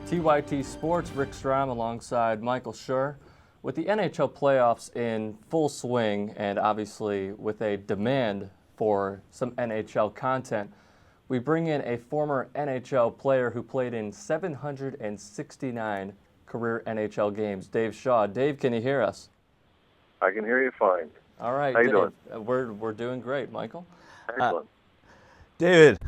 TYT Sports, Rick Strom alongside Michael Shure. With the NHL playoffs in full swing and obviously with a demand for some NHL content, we bring in a former NHL player who played in 769 career NHL games, Dave Shaw. Dave, can you hear us? I can hear you fine. All right, how you Dave. doing? We're doing great, Michael. Excellent. David,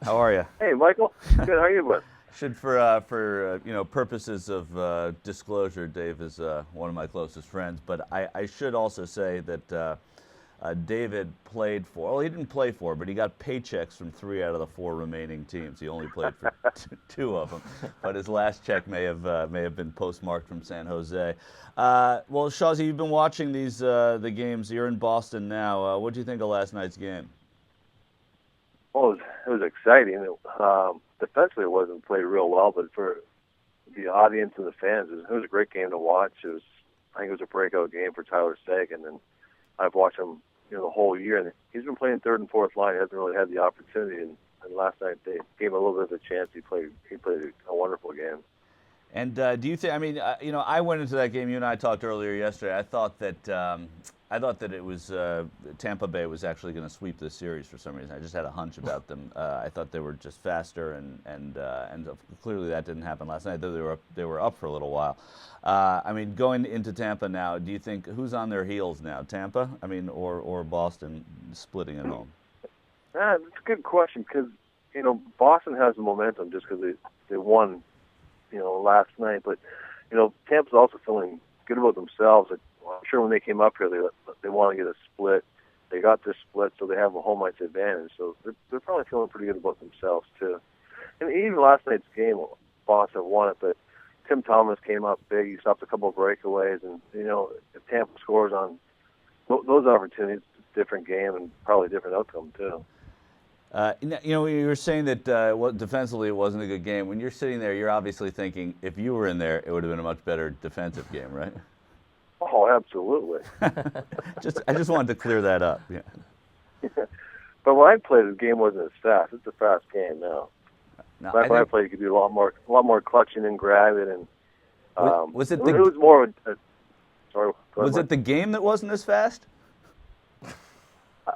how are you? Hey, Michael. Good. How are you, bud? Should for purposes of disclosure, Dave is one of my closest friends. But I should also say that David played for. Well, he didn't play for, but he got paychecks from 3 out of the 4 remaining teams. He only played for 2 of them, but his last check may have been postmarked from San Jose. Well, Shawzy, you've been watching these the games. You're in Boston now. What do you think of last night's game? Well, it was exciting. Defensively, it wasn't played real well, but for the audience and the fans, it was a great game to watch. I think it was a breakout game for Tyler Seguin, and I've watched him, the whole year. And he's been playing third and fourth line. He hasn't really had the opportunity, and last night they gave him a little bit of a chance. He played a wonderful game. And do you think? I mean, I went into that game. You and I talked earlier yesterday. I thought that it was Tampa Bay was actually going to sweep this series for some reason. I just had a hunch about them. I thought they were just faster, and clearly that didn't happen last night. Though they were up for a little while. I mean, going into Tampa now, do you think who's on their heels now? Tampa? I mean, or Boston splitting at home? That's a good question because Boston has the momentum just because they won last night, but Tampa's also feeling good about themselves. I'm sure when they came up here, they want to get a split. They got this split, so they have a home ice advantage. So they're probably feeling pretty good about themselves too. And even last night's game, Boston won it, but Tim Thomas came up big. He stopped a couple of breakaways, and if Tampa scores on those opportunities, it's a different game and probably a different outcome too. You were saying that defensively it wasn't a good game. When you're sitting there, you're obviously thinking if you were in there, it would have been a much better defensive game, right? Oh, absolutely. I just wanted to clear that up. Yeah. But when I played, the game wasn't as fast. It's a fast game now. Back when I played, you could do a lot more clutching and grabbing, and it was more. Sorry. Was it the game that wasn't as fast?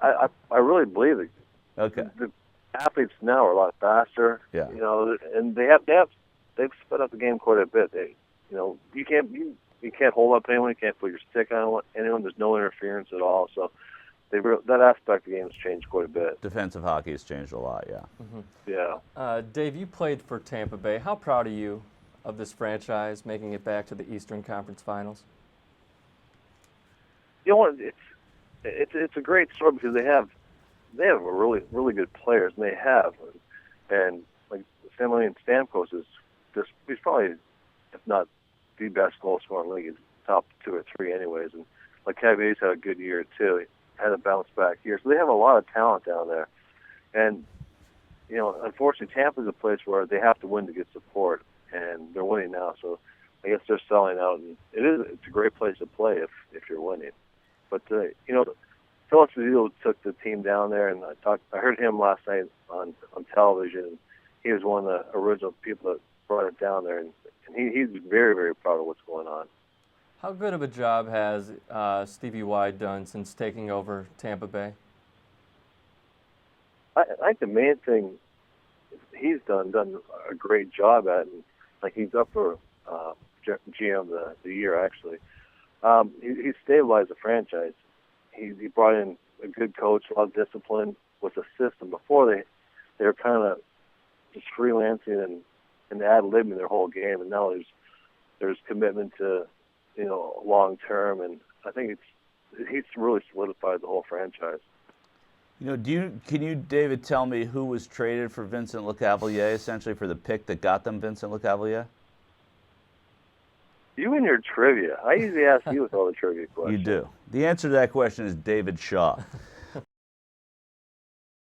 I really believe it. Okay. The athletes now are a lot faster. Yeah. And they've sped up the game quite a bit. You can't hold up anyone. You can't put your stick on anyone. There's no interference at all. So that aspect of the game has changed quite a bit. Defensive hockey has changed a lot, yeah. Mm-hmm. Yeah. Dave, you played for Tampa Bay. How proud are you of this franchise making it back to the Eastern Conference Finals? It's a great story because they have a really, really good players, and like Semyon Stamkos he's probably, if not the best goal scorer in the league, he's top 2 or 3 anyways. And like Cavier's had a good year too. He had a bounce back year, so they have a lot of talent down there. And unfortunately, Tampa's a place where they have to win to get support, and they're winning now. So I guess they're selling out, and it's a great place to play if you're winning. But Philip Sedillo took the team down there, and I heard him last night on television. He was one of the original people that brought it down there, and he's very, very proud of what's going on. How good of a job has Stevie Y done since taking over Tampa Bay? I think the main thing he's done a great job at, and like he's up for GM of the year actually. He stabilized the franchise. He brought in a good coach, a lot of discipline with a system. Before they were kind of just freelancing and ad-libbing their whole game, and now there's commitment to long term, and I think he's really solidified the whole franchise. Can you, David, tell me who was traded for Vincent Lecavalier, essentially for the pick that got them Vincent Lecavalier? You and your trivia. I usually ask you with all the trivia questions. You do. The answer to that question is David Shaw.